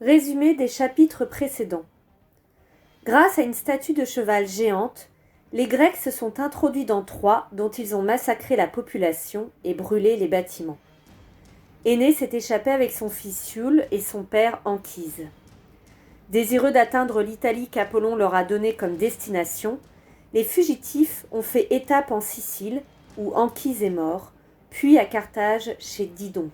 Résumé des chapitres précédents. Grâce à une statue de cheval géante, les Grecs se sont introduits dans Troie, dont ils ont massacré la population et brûlé les bâtiments. Énée s'est échappé avec son fils Iule et son père Anchise. Désireux d'atteindre l'Italie qu'Apollon leur a donnée comme destination, les fugitifs ont fait étape en Sicile, où Anchise est mort, puis à Carthage chez Didon.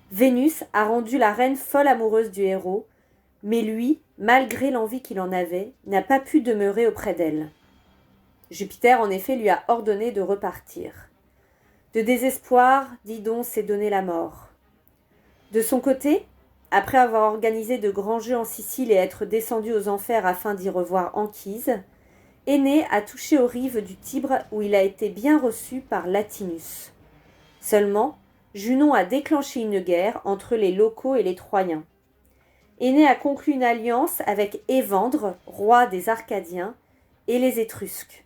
Vénus a rendu la reine folle amoureuse du héros, mais lui, malgré l'envie qu'il en avait, n'a pas pu demeurer auprès d'elle. Jupiter, en effet, lui a ordonné de repartir. De désespoir, Didon s'est donné la mort. De son côté, après avoir organisé de grands jeux en Sicile et être descendu aux enfers afin d'y revoir Anchise, Énée a touché aux rives du Tibre où il a été bien reçu par Latinus. Seulement, Junon a déclenché une guerre entre les locaux et les Troyens. Énée a conclu une alliance avec Évandre, roi des Arcadiens, et les Étrusques.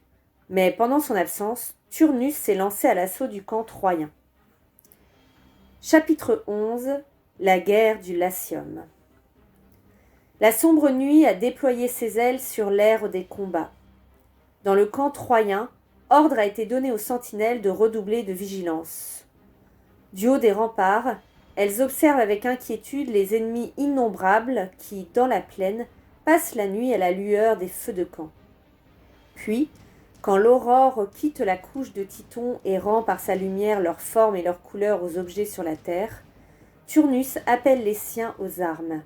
Mais pendant son absence, Turnus s'est lancé à l'assaut du camp troyen. Chapitre 11. La guerre du Latium. La sombre nuit a déployé ses ailes sur l'aire des combats. Dans le camp troyen, ordre a été donné aux sentinelles de redoubler de vigilance. Du haut des remparts, elles observent avec inquiétude les ennemis innombrables qui, dans la plaine, passent la nuit à la lueur des feux de camp. Puis, quand l'aurore quitte la couche de Titon et rend par sa lumière leur forme et leur couleur aux objets sur la terre, Turnus appelle les siens aux armes.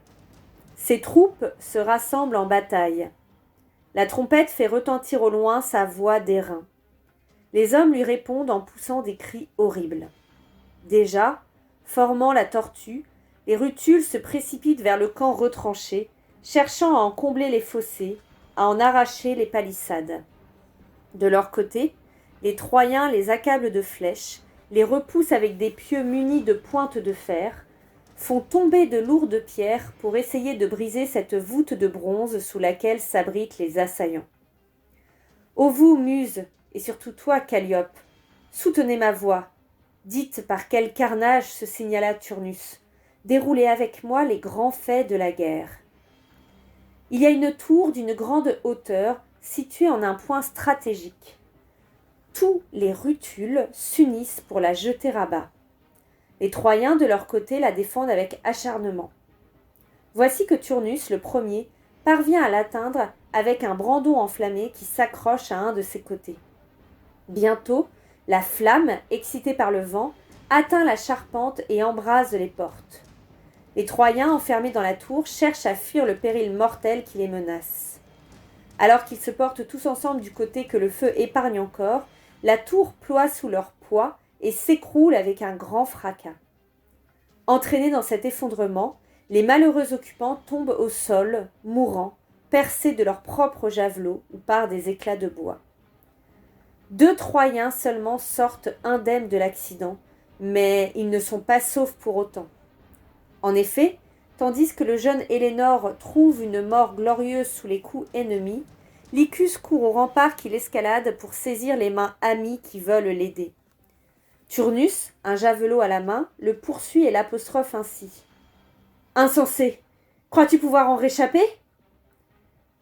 Ses troupes se rassemblent en bataille. La trompette fait retentir au loin sa voix d'airain. Les hommes lui répondent en poussant des cris horribles. Déjà, formant la tortue, les rutules se précipitent vers le camp retranché, cherchant à en combler les fossés, à en arracher les palissades. De leur côté, les Troyens les accablent de flèches, les repoussent avec des pieux munis de pointes de fer, font tomber de lourdes pierres pour essayer de briser cette voûte de bronze sous laquelle s'abritent les assaillants. Ô vous, Muses, et surtout toi, Calliope, soutenez ma voix. Dites par quel carnage se signala Turnus. Déroulez avec moi les grands faits de la guerre. Il y a une tour d'une grande hauteur située en un point stratégique. Tous les rutules s'unissent pour la jeter à bas. Les Troyens, de leur côté, la défendent avec acharnement. Voici que Turnus, le premier, parvient à l'atteindre avec un brandon enflammé qui s'accroche à un de ses côtés. Bientôt, la flamme, excitée par le vent, atteint la charpente et embrase les portes. Les Troyens, enfermés dans la tour, cherchent à fuir le péril mortel qui les menace. Alors qu'ils se portent tous ensemble du côté que le feu épargne encore, la tour ploie sous leur poids et s'écroule avec un grand fracas. Entraînés dans cet effondrement, les malheureux occupants tombent au sol, mourant, percés de leurs propres javelots ou par des éclats de bois. 2 Troyens seulement sortent indemnes de l'accident, mais ils ne sont pas saufs pour autant. En effet, tandis que le jeune Hélénore trouve une mort glorieuse sous les coups ennemis, Lycus court au rempart qu'il escalade pour saisir les mains amies qui veulent l'aider. Turnus, un javelot à la main, le poursuit et l'apostrophe ainsi. « Insensé, crois-tu pouvoir en réchapper ?»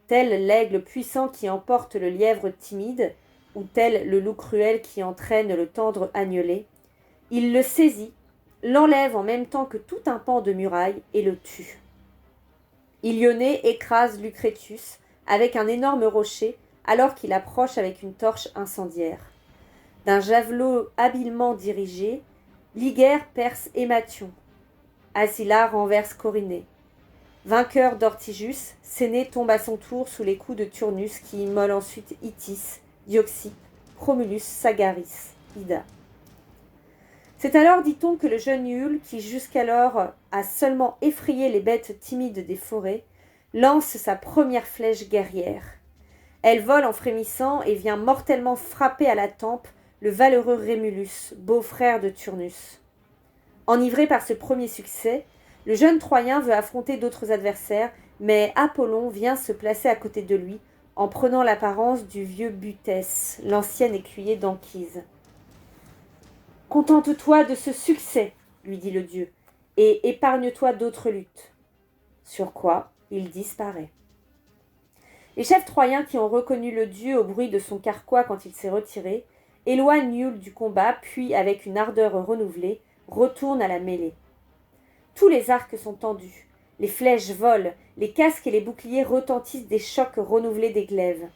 Tel l'aigle puissant qui emporte le lièvre timide, ou tel le loup cruel qui entraîne le tendre agnelet, il le saisit, l'enlève en même temps que tout un pan de muraille et le tue. Ilionée écrase Lucretius avec un énorme rocher alors qu'il approche avec une torche incendiaire. D'un javelot habilement dirigé, Liger perce Émathion. Asilla renverse Corinée. Vainqueur d'Ortigus, Séné tombe à son tour sous les coups de Turnus qui immole ensuite Itis, Dioxype, Romulus, Sagaris, Ida. C'est alors, dit-on, que le jeune Iule, qui jusqu'alors a seulement effrayé les bêtes timides des forêts, lance sa première flèche guerrière. Elle vole en frémissant et vient mortellement frapper à la tempe le valeureux Rémulus, beau-frère de Turnus. Enivré par ce premier succès, le jeune Troyen veut affronter d'autres adversaires, mais Apollon vient se placer à côté de lui, en prenant l'apparence du vieux Butès, l'ancien écuyer d'Anchise. « Contente-toi de ce succès, lui dit le dieu, et épargne-toi d'autres luttes. sur quoi il disparaît. Les chefs troyens qui ont reconnu le dieu au bruit de son carquois quand il s'est retiré, éloignent Iule du combat, puis, avec une ardeur renouvelée, retournent à la mêlée. Tous les arcs sont tendus, les flèches volent, les casques et les boucliers retentissent des chocs renouvelés des glaives.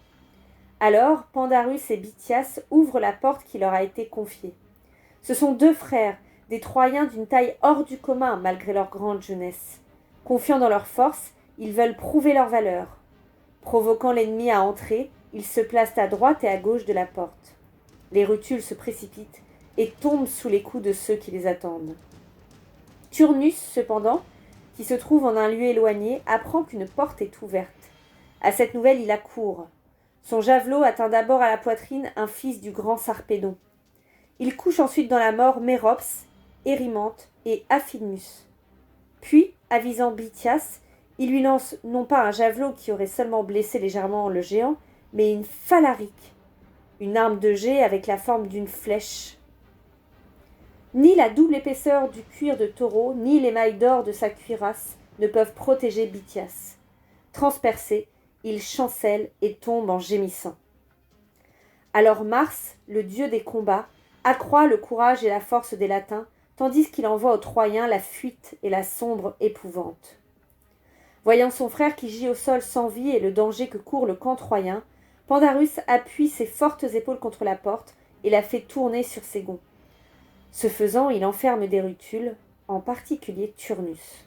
Alors, Pandarus et Bithyas ouvrent la porte qui leur a été confiée. Ce sont deux frères, des Troyens d'une taille hors du commun malgré leur grande jeunesse. Confiants dans leur force, ils veulent prouver leur valeur. Provoquant l'ennemi à entrer, ils se placent à droite et à gauche de la porte. Les rutules se précipitent et tombent sous les coups de ceux qui les attendent. Turnus, cependant, qui se trouve en un lieu éloigné, apprend qu'une porte est ouverte. À cette nouvelle, il accourt. Son javelot atteint d'abord à la poitrine un fils du grand Sarpédon. Il couche ensuite dans la mort Mérops, Érymanthe et Aphilmus. Puis, avisant Bithyas, il lui lance non pas un javelot qui aurait seulement blessé légèrement le géant, mais une phalarique, une arme de jet avec la forme d'une flèche. Ni la double épaisseur du cuir de taureau, ni l'émail d'or de sa cuirasse ne peuvent protéger Bithyas. Transpercé, il chancelle et tombe en gémissant. Alors Mars, le dieu des combats, accroît le courage et la force des Latins, tandis qu'il envoie aux Troyens la fuite et la sombre épouvante. Voyant son frère qui gît au sol sans vie et le danger que court le camp troyen, Pandarus appuie ses fortes épaules contre la porte et la fait tourner sur ses gonds. Ce faisant, il enferme des rutules, en particulier Turnus.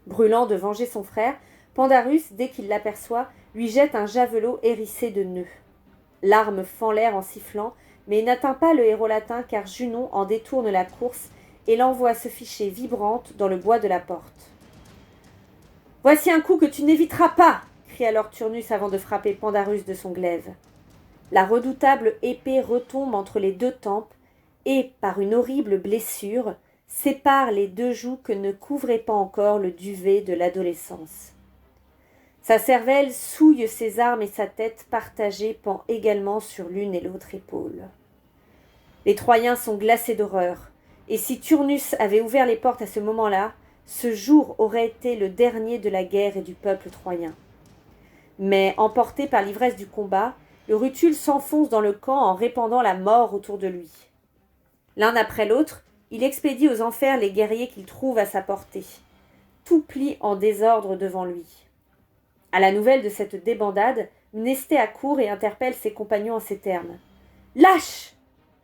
Brûlant de venger son frère, Pandarus, dès qu'il l'aperçoit, lui jette un javelot hérissé de nœuds. L'arme fend l'air en sifflant, mais n'atteint pas le héros latin car Junon en détourne la course et l'envoie se ficher vibrante dans le bois de la porte. « Voici un coup que tu n'éviteras pas !» crie alors Turnus avant de frapper Pandarus de son glaive. La redoutable épée retombe entre les deux tempes et, par une horrible blessure, sépare les deux joues que ne couvrait pas encore le duvet de l'adolescence. Sa cervelle souille ses armes et sa tête partagée pend également sur l'une et l'autre épaule. Les Troyens sont glacés d'horreur, et si Turnus avait ouvert les portes à ce moment-là, ce jour aurait été le dernier de la guerre et du peuple troyen. Mais, emporté par l'ivresse du combat, le rutule s'enfonce dans le camp en répandant la mort autour de lui. L'un après l'autre, il expédie aux enfers les guerriers qu'il trouve à sa portée. Tout plie en désordre devant lui. À la nouvelle de cette débandade, Mnestée accourt et interpelle ses compagnons en ces termes. « Lâches !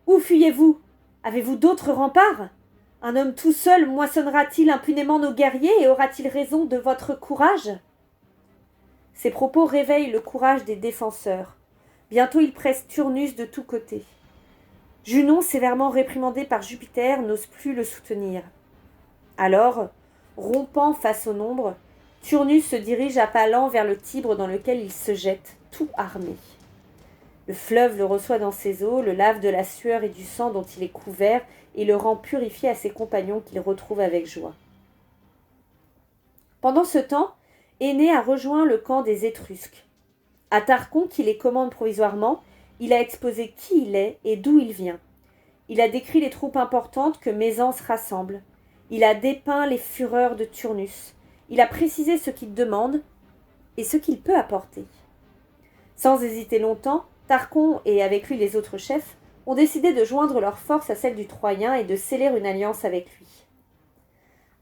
Où fuyez-vous ? Avez-vous d'autres remparts ? Un homme tout seul moissonnera-t-il impunément nos guerriers et aura-t-il raison de votre courage ?» Ces propos réveillent le courage des défenseurs. Bientôt ils pressent Turnus de tous côtés. Junon, sévèrement réprimandé par Jupiter, n'ose plus le soutenir. Alors, rompant face au nombre, Turnus se dirige à pas lents vers le Tibre dans lequel il se jette, tout armé. Le fleuve le reçoit dans ses eaux, le lave de la sueur et du sang dont il est couvert et le rend purifié à ses compagnons qu'il retrouve avec joie. Pendant ce temps, Énée a rejoint le camp des Étrusques. À Tarchon, qui les commande provisoirement, il a exposé qui il est et d'où il vient. Il a décrit les troupes importantes que Mézance rassemble. Il a dépeint les fureurs de Turnus. Il a précisé ce qu'il demande et ce qu'il peut apporter. Sans hésiter longtemps, Tarchon et avec lui les autres chefs ont décidé de joindre leurs forces à celles du Troyen et de sceller une alliance avec lui.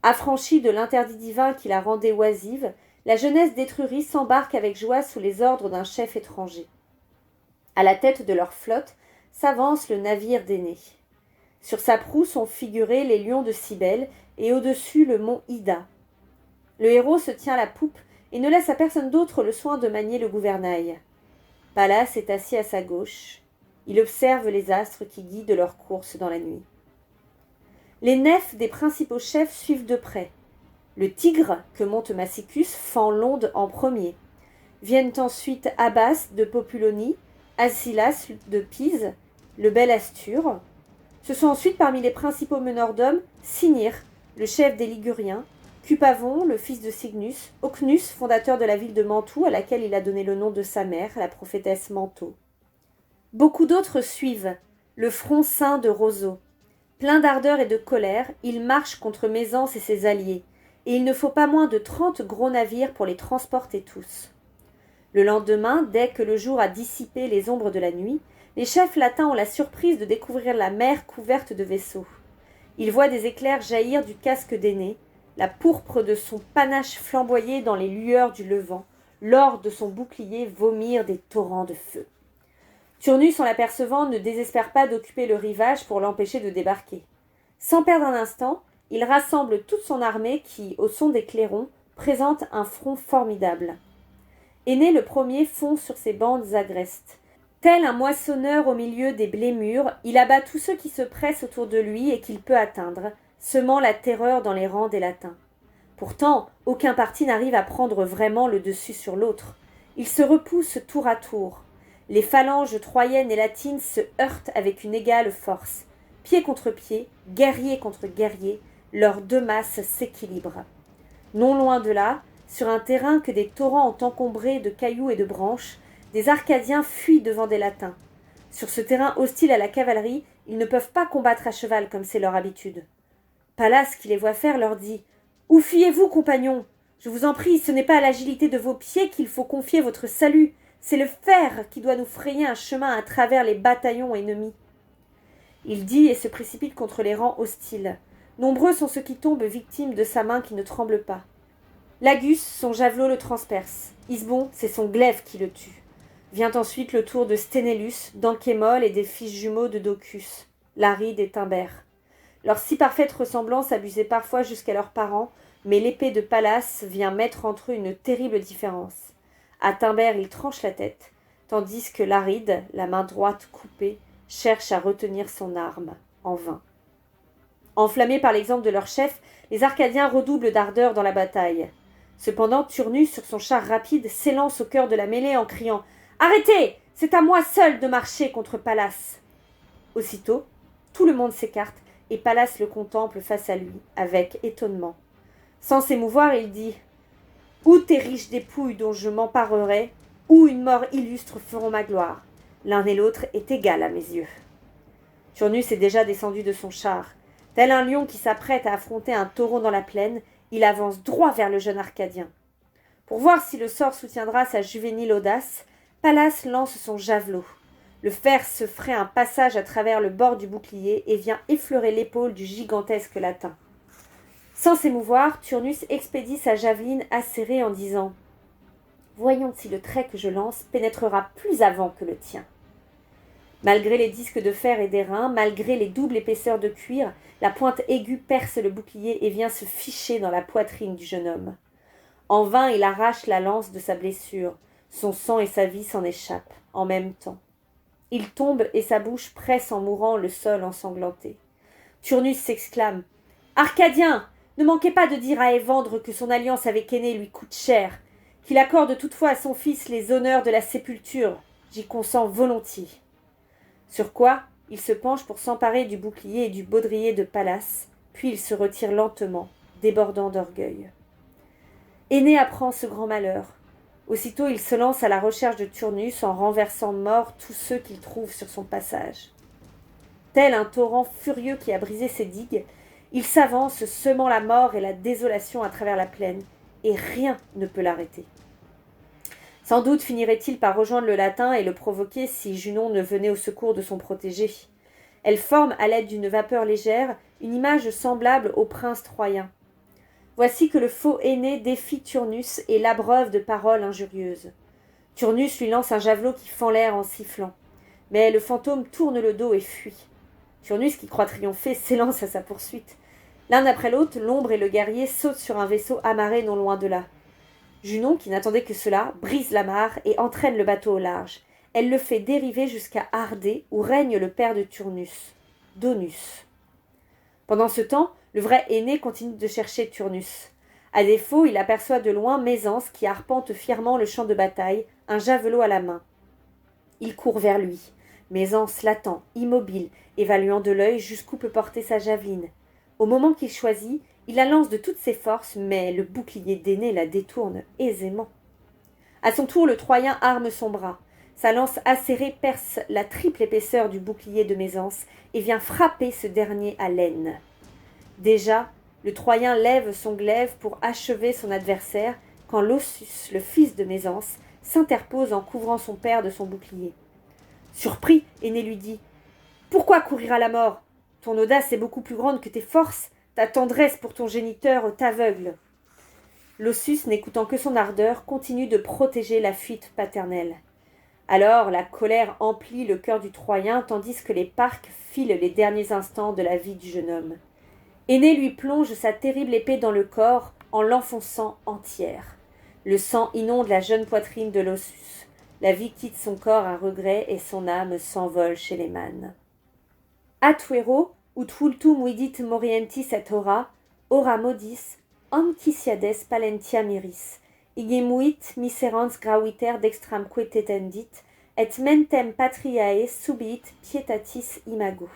Affranchie de l'interdit divin qui la rendait oisive, la jeunesse d'Étrurie s'embarque avec joie sous les ordres d'un chef étranger. À la tête de leur flotte s'avance le navire d'Énée. Sur sa proue sont figurés les lions de Cybèle et au-dessus le mont Ida. Le héros se tient à la poupe et ne laisse à personne d'autre le soin de manier le gouvernail. Pallas est assis à sa gauche. Il observe les astres qui guident leur course dans la nuit. Les nefs des principaux chefs suivent de près. Le Tigre, que monte Massicus, fend l'onde en premier. Viennent ensuite Abas de Populonie, Asilas de Pise, le bel Astur. Ce sont ensuite parmi les principaux meneurs d'hommes Sinir, le chef des Liguriens, Cupavon, le fils de Cygnus, Ocnus, fondateur de la ville de Mantoue, à laquelle il a donné le nom de sa mère, la prophétesse Manto. Beaucoup d'autres suivent, le front ceint de roseaux. Plein d'ardeur et de colère, il marche contre Mézance et ses alliés, et il ne faut pas moins de 30 gros navires pour les transporter tous. Le lendemain, dès que le jour a dissipé les ombres de la nuit, les chefs latins ont la surprise de découvrir la mer couverte de vaisseaux. Ils voient des éclairs jaillir du casque d'Énée, la pourpre de son panache flamboyer dans les lueurs du levant, l'or de son bouclier vomir des torrents de feu. Turnus, en l'apercevant, ne désespère pas d'occuper le rivage pour l'empêcher de débarquer. Sans perdre un instant, il rassemble toute son armée qui, au son des clairons, présente un front formidable. Énée le premier fond sur ses bandes agrestes. Tel un moissonneur au milieu des blés mûrs, il abat tous ceux qui se pressent autour de lui et qu'il peut atteindre, semant la terreur dans les rangs des Latins. Pourtant, aucun parti n'arrive à prendre vraiment le dessus sur l'autre. Ils se repoussent tour à tour. Les phalanges troyennes et latines se heurtent avec une égale force. Pied contre pied, guerrier contre guerrier, leurs deux masses s'équilibrent. Non loin de là, sur un terrain que des torrents ont encombré de cailloux et de branches, des Arcadiens fuient devant des Latins. Sur ce terrain hostile à la cavalerie, ils ne peuvent pas combattre à cheval comme c'est leur habitude. Pallas, qui les voit faire, leur dit « Où fuyez-vous, compagnons ? Je vous en prie, ce n'est pas à l'agilité de vos pieds qu'il faut confier votre salut. C'est le fer qui doit nous frayer un chemin à travers les bataillons ennemis. » Il dit et se précipite contre les rangs hostiles. Nombreux sont ceux qui tombent victimes de sa main qui ne tremble pas. Lagus, son javelot le transperce. Isbon, c'est son glaive qui le tue. Vient ensuite le tour de Sténélus, d'Anchémol et des fils jumeaux de Docus, Laride et Timbère. Leur si parfaite ressemblance abusait parfois jusqu'à leurs parents, mais l'épée de Pallas vient mettre entre eux une terrible différence. À Timbère, il tranche la tête, tandis que Laride, la main droite coupée, cherche à retenir son arme, en vain. Enflammés par l'exemple de leur chef, les Arcadiens redoublent d'ardeur dans la bataille. Cependant, Turnus, sur son char rapide, s'élance au cœur de la mêlée en criant « Arrêtez ! C'est à moi seul de marcher contre Pallas !» Aussitôt, tout le monde s'écarte et Pallas le contemple face à lui, avec étonnement. Sans s'émouvoir, il dit « Ou tes riches dépouilles dont je m'emparerai, ou une mort illustre feront ma gloire. L'un et l'autre est égal à mes yeux. » Turnus est déjà descendu de son char. Tel un lion qui s'apprête à affronter un taureau dans la plaine, il avance droit vers le jeune Arcadien. Pour voir si le sort soutiendra sa juvénile audace, Pallas lance son javelot. Le fer se ferait un passage à travers le bord du bouclier et vient effleurer l'épaule du gigantesque latin. Sans s'émouvoir, Turnus expédie sa javeline acérée en disant « Voyons si le trait que je lance pénétrera plus avant que le tien. » Malgré les disques de fer et d'airain, malgré les doubles épaisseurs de cuir, la pointe aiguë perce le bouclier et vient se ficher dans la poitrine du jeune homme. En vain, il arrache la lance de sa blessure. Son sang et sa vie s'en échappent, en même temps. Il tombe et sa bouche presse en mourant le sol ensanglanté. Turnus s'exclame « Arcadiens, ne manquez pas de dire à Évandre que son alliance avec Énée lui coûte cher, qu'il accorde toutefois à son fils les honneurs de la sépulture. J'y consens volontiers. » Sur quoi, il se penche pour s'emparer du bouclier et du baudrier de Pallas, puis il se retire lentement, débordant d'orgueil. Énée apprend ce grand malheur. Aussitôt, il se lance à la recherche de Turnus en renversant morts tous ceux qu'il trouve sur son passage. Tel un torrent furieux qui a brisé ses digues, il s'avance, semant la mort et la désolation à travers la plaine, et rien ne peut l'arrêter. Sans doute finirait-il par rejoindre le latin et le provoquer si Junon ne venait au secours de son protégé. Elle forme, à l'aide d'une vapeur légère, une image semblable au prince troyen. Voici que le faux Énée défie Turnus et l'abreuve de paroles injurieuses. Turnus lui lance un javelot qui fend l'air en sifflant. Mais le fantôme tourne le dos et fuit. Turnus, qui croit triompher, s'élance à sa poursuite. L'un après l'autre, l'ombre et le guerrier sautent sur un vaisseau amarré non loin de là. Junon, qui n'attendait que cela, brise l'amarre et entraîne le bateau au large. Elle le fait dériver jusqu'à Ardée, où règne le père de Turnus, Donus. Pendant ce temps, le vrai Énée continue de chercher Turnus. À défaut, il aperçoit de loin Mésence qui arpente fièrement le champ de bataille, un javelot à la main. Il court vers lui. Mésence l'attend, immobile, évaluant de l'œil jusqu'où peut porter sa javeline. Au moment qu'il choisit, il la lance de toutes ses forces, mais le bouclier d'Énée la détourne aisément. À son tour, le Troyen arme son bras. Sa lance acérée perce la triple épaisseur du bouclier de Mésence et vient frapper ce dernier à l'aine. Déjà, Le Troyen lève son glaive pour achever son adversaire, quand Lausus, le fils de Mésence, s'interpose en couvrant son père de son bouclier. Surpris, Énée lui dit « Pourquoi courir à la mort? Ton audace est beaucoup plus grande que tes forces, ta tendresse pour ton géniteur t'aveugle. » Lausus, n'écoutant que son ardeur, continue de protéger la fuite paternelle. Alors la colère emplit le cœur du Troyen, tandis que les parques filent les derniers instants de la vie du jeune homme. Énée lui plonge sa terrible épée dans le corps en l'enfonçant entière. Le sang inonde la jeune poitrine de Lausus. La vie quitte son corps à regret et son âme s'envole chez les mânes. Atuero, ut vultum vidit morientis et ora modis, amquiciades palentia miris, igemuit miserans graviter dextramque tetendit, et mentem patriae subiit pietatis imago.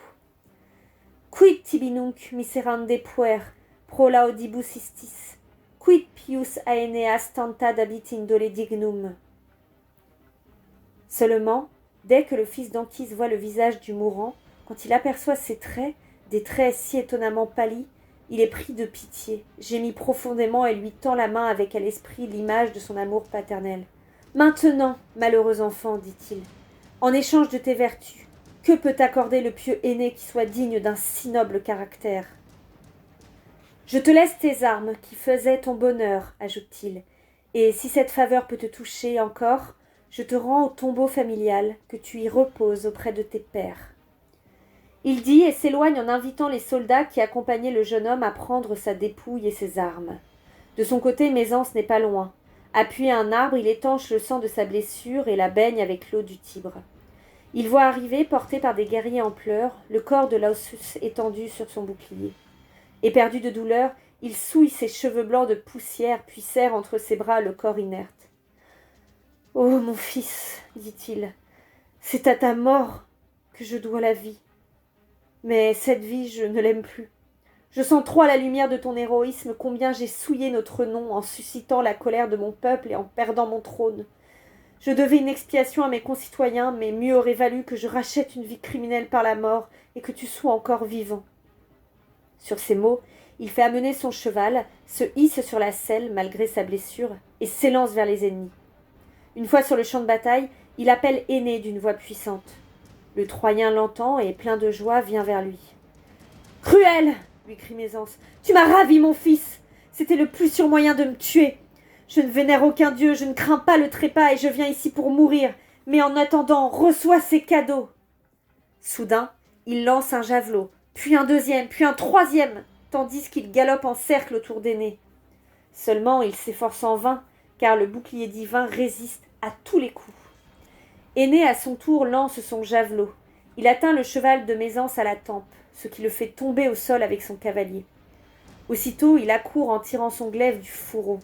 Quid tibi nunc miserande puer pro laudibus istis, quid pius aeneas tanta dabit indole dignum. Seulement, dès que le fils d'Anchis voit le visage du mourant, quand il aperçoit ses traits, des traits si étonnamment pâlis, il est pris de pitié, gémit profondément et lui tend la main avec à l'esprit l'image de son amour paternel. « Maintenant, malheureux enfant, dit-il, en échange de tes vertus, que peut t'accorder le pieux Énée qui soit digne d'un si noble caractère? »« Je te laisse tes armes qui faisaient ton bonheur, ajoute-t-il, et si cette faveur peut te toucher encore, je te rends au tombeau familial, que tu y reposes auprès de tes pères. » Il dit et s'éloigne en invitant les soldats qui accompagnaient le jeune homme à prendre sa dépouille et ses armes. De son côté, Mésence n'est pas loin. Appuyé à un arbre, il étanche le sang de sa blessure et la baigne avec l'eau du Tibre. Il voit arriver, porté par des guerriers en pleurs, le corps de Lausus étendu sur son bouclier. Éperdu de douleur, il souille ses cheveux blancs de poussière, puis serre entre ses bras le corps inerte. « Oh, mon fils, dit-il, c'est à ta mort que je dois la vie. Mais cette vie, je ne l'aime plus. Je sens trop à la lumière de ton héroïsme combien j'ai souillé notre nom en suscitant la colère de mon peuple et en perdant mon trône. Je devais une expiation à mes concitoyens, mais mieux aurait valu que je rachète une vie criminelle par la mort et que tu sois encore vivant. » Sur ces mots, il fait amener son cheval, se hisse sur la selle malgré sa blessure et s'élance vers les ennemis. Une fois sur le champ de bataille, il appelle Énée d'une voix puissante. Le Troyen l'entend et, plein de joie, vient vers lui. « Cruel !» lui crie Mésence. « Tu m'as ravi, mon fils. C'était le plus sûr moyen de me tuer. Je ne vénère aucun dieu, je ne crains pas le trépas et je viens ici pour mourir. Mais en attendant, reçois ces cadeaux. » Soudain, il lance un javelot, puis un deuxième, puis un troisième, tandis qu'il galope en cercle autour d'Énée. Seulement, il s'efforce en vain, car le bouclier divin résiste à tous les coups. Énée, à son tour, lance son javelot. Il atteint le cheval de Mésence à la tempe, ce qui le fait tomber au sol avec son cavalier. Aussitôt, il accourt en tirant son glaive du fourreau.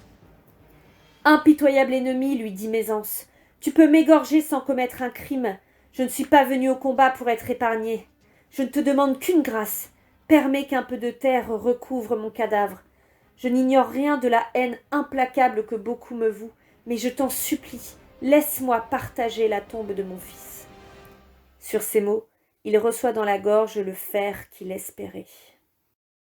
« Impitoyable ennemi, lui dit Mésence, tu peux m'égorger sans commettre un crime. Je ne suis pas venu au combat pour être épargné. Je ne te demande qu'une grâce. Permets qu'un peu de terre recouvre mon cadavre. Je n'ignore rien de la haine implacable que beaucoup me vouent, mais je t'en supplie, laisse-moi partager la tombe de mon fils. » Sur ces mots, il reçoit dans la gorge le fer qu'il espérait.